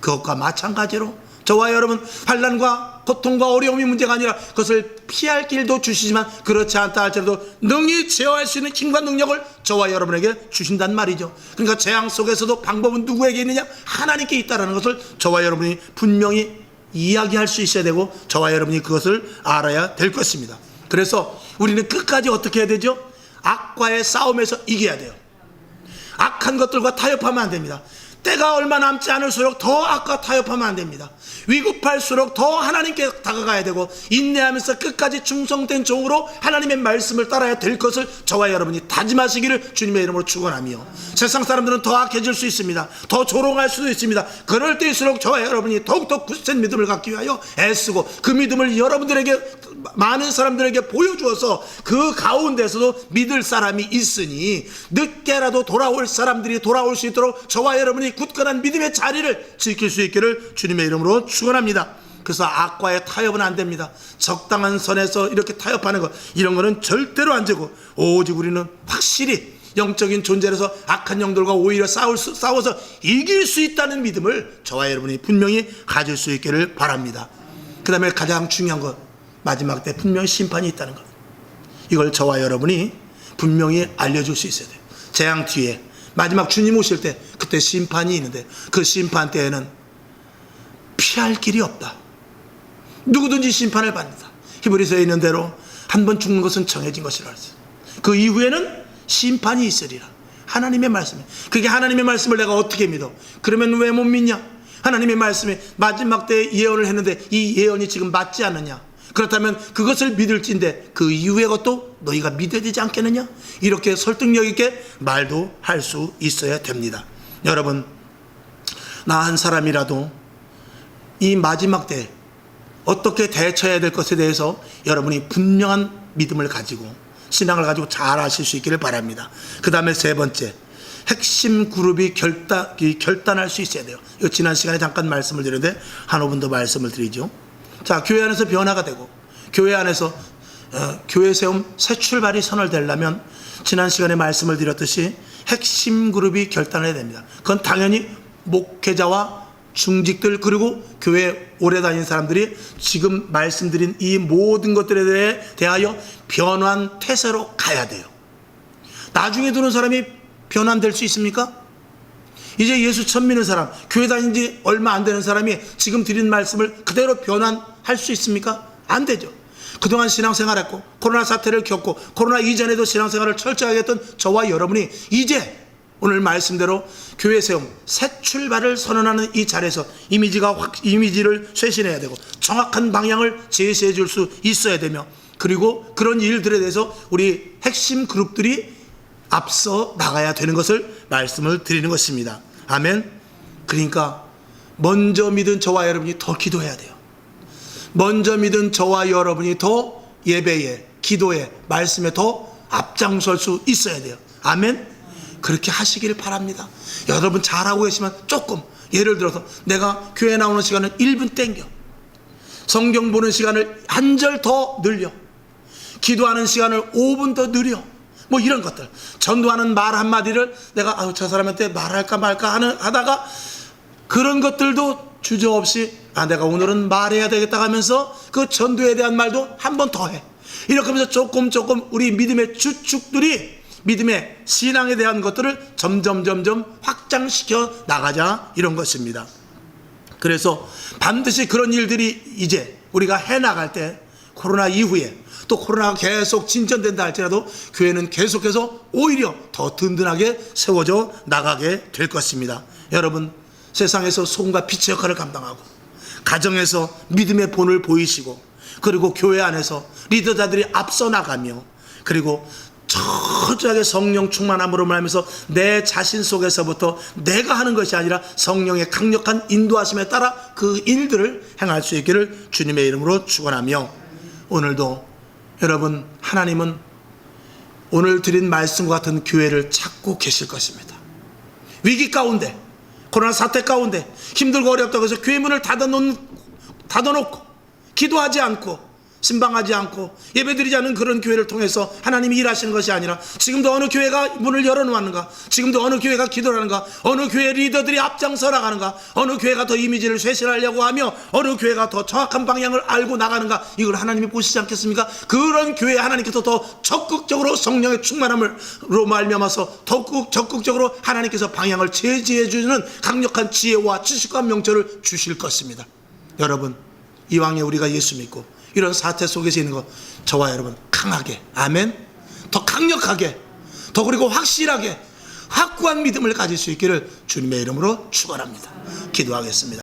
그것과 마찬가지로 저와 여러분, 환난과 고통과 어려움이 문제가 아니라 그것을 피할 길도 주시지만 그렇지 않다 할지라도 능히 제어할 수 있는 힘과 능력을 저와 여러분에게 주신단 말이죠. 그러니까 재앙 속에서도 방법은 누구에게 있느냐? 하나님께 있다는 것을 저와 여러분이 분명히 이야기할 수 있어야 되고 저와 여러분이 그것을 알아야 될 것입니다. 그래서 우리는 끝까지 어떻게 해야 되죠? 악과의 싸움에서 이겨야 돼요. 악한 것들과 타협하면 안 됩니다. 때가 얼마 남지 않을수록 더 악과 타협하면 안 됩니다. 위급할수록 더 하나님께 다가가야 되고 인내하면서 끝까지 충성된 종으로 하나님의 말씀을 따라야 될 것을 저와 여러분이 다짐하시기를 주님의 이름으로 축원하며, 세상 사람들은 더 악해질 수 있습니다. 더 조롱할 수도 있습니다. 그럴 때일수록 저와 여러분이 더욱더 굳센 믿음을 갖기 위하여 애쓰고 그 믿음을 여러분들에게, 많은 사람들에게 보여주어서 그 가운데서도 믿을 사람이 있으니 늦게라도 돌아올 사람들이 돌아올 수 있도록 저와 여러분이 굳건한 믿음의 자리를 지킬 수 있기를 주님의 이름으로 축원합니다. 그래서 악과의 타협은 안 됩니다. 적당한 선에서 이렇게 타협하는 것, 이런 거는 절대로 안 되고 오직 우리는 확실히 영적인 존재로서 악한 영들과 오히려 싸워서 이길 수 있다는 믿음을 저와 여러분이 분명히 가질 수 있기를 바랍니다. 그 다음에 가장 중요한 것, 마지막 때 분명히 심판이 있다는 것, 이걸 저와 여러분이 분명히 알려줄 수 있어야 돼요. 재앙 뒤에 마지막 주님 오실 때 그때 심판이 있는데 그 심판 때에는 피할 길이 없다. 누구든지 심판을 받는다. 히브리서에 있는 대로 한 번 죽는 것은 정해진 것이라 했어요. 그 이후에는 심판이 있으리라. 하나님의 말씀이. 그게 하나님의 말씀을 내가 어떻게 믿어? 그러면 왜 못 믿냐? 하나님의 말씀이 마지막 때 예언을 했는데 이 예언이 지금 맞지 않느냐? 그렇다면 그것을 믿을진데 그 이후의 것도 너희가 믿어야 되지 않겠느냐? 이렇게 설득력 있게 말도 할 수 있어야 됩니다. 여러분, 나 한 사람이라도 이 마지막 때 어떻게 대처해야 될 것에 대해서 여러분이 분명한 믿음을 가지고 신앙을 가지고 잘 아실 수 있기를 바랍니다. 그 다음에 세 번째, 핵심 그룹이 결단할 수 있어야 돼요. 이거 지난 시간에 잠깐 말씀을 드렸는데 한 5분 더 말씀을 드리죠. 자, 교회 안에서 변화가 되고 교회 안에서 교회 세움 새 출발이 선언되려면 지난 시간에 말씀을 드렸듯이 핵심 그룹이 결단해야 됩니다. 그건 당연히 목회자와 중직들 그리고 교회 오래 다닌 사람들이 지금 말씀드린 이 모든 것들에 대하여 변환 태세로 가야 돼요. 나중에 들어온 사람이 변환될 수 있습니까? 이제 예수 처음 믿는 사람, 교회 다닌 지 얼마 안 되는 사람이 지금 드린 말씀을 그대로 변환할 수 있습니까? 안 되죠. 그동안 신앙생활했고 코로나 사태를 겪고 코로나 이전에도 신앙생활을 철저하게 했던 저와 여러분이 이제 오늘 말씀대로 교회 세움 새 출발을 선언하는 이 자리에서 이미지를 쇄신해야 되고 정확한 방향을 제시해 줄 수 있어야 되며, 그리고 그런 일들에 대해서 우리 핵심 그룹들이 앞서 나가야 되는 것을 말씀을 드리는 것입니다. 아멘. 그러니까 먼저 믿은 저와 여러분이 더 기도해야 돼요. 먼저 믿은 저와 여러분이 더 예배에, 기도에, 말씀에 더 앞장설 수 있어야 돼요. 아멘. 그렇게 하시길 바랍니다. 여러분 잘하고 계시면 조금, 예를 들어서 내가 교회 나오는 시간을 1분 땡겨, 성경 보는 시간을 한 절 더 늘려, 기도하는 시간을 5분 더 늘려, 뭐 이런 것들, 전도하는 말 한마디를 내가 저 사람한테 말할까 말까 하다가 그런 것들도 주저없이 내가 오늘은 말해야 되겠다 하면서 그 전도에 대한 말도 한 번 더 해. 이렇게 하면서 조금 우리 믿음의 주축들이 믿음의 신앙에 대한 것들을 점점 확장시켜 나가자, 이런 것입니다. 그래서 반드시 그런 일들이 이제 우리가 해나갈 때, 코로나 이후에 또 코로나가 계속 진전된다 할지라도 교회는 계속해서 오히려 더 든든하게 세워져 나가게 될 것입니다. 여러분, 세상에서 소금과 빛의 역할을 감당하고, 가정에서 믿음의 본을 보이시고, 그리고 교회 안에서 리더자들이 앞서 나가며, 그리고 철저하게 성령 충만함으로 말하면서 내 자신 속에서부터 내가 하는 것이 아니라 성령의 강력한 인도하심에 따라 그 일들을 행할 수 있기를 주님의 이름으로 축원하며, 오늘도 여러분, 하나님은 오늘 드린 말씀과 같은 교회를 찾고 계실 것입니다. 위기 가운데, 코로나 사태 가운데 힘들고 어렵다고 해서 교회 문을 닫아놓고 기도하지 않고 신방하지 않고 예배드리지 않는 그런 교회를 통해서 하나님이 일하시는 것이 아니라, 지금도 어느 교회가 문을 열어놓았는가, 지금도 어느 교회가 기도를 하는가, 어느 교회 리더들이 앞장서 나가는가, 어느 교회가 더 이미지를 쇄신하려고 하며 어느 교회가 더 정확한 방향을 알고 나가는가, 이걸 하나님이 보시지 않겠습니까? 그런 교회에 하나님께서 더 적극적으로 성령의 충만함으로 말미암아서 더욱 적극적으로 하나님께서 방향을 제지해 주는 강력한 지혜와 지식과 명철을 주실 것입니다. 여러분, 이왕에 우리가 예수 믿고 이런 사태 속에서 있는 것, 저와 여러분 강하게, 아멘, 더 강력하게, 더 그리고 확실하게 확고한 믿음을 가질 수 있기를 주님의 이름으로 축원합니다. 기도하겠습니다.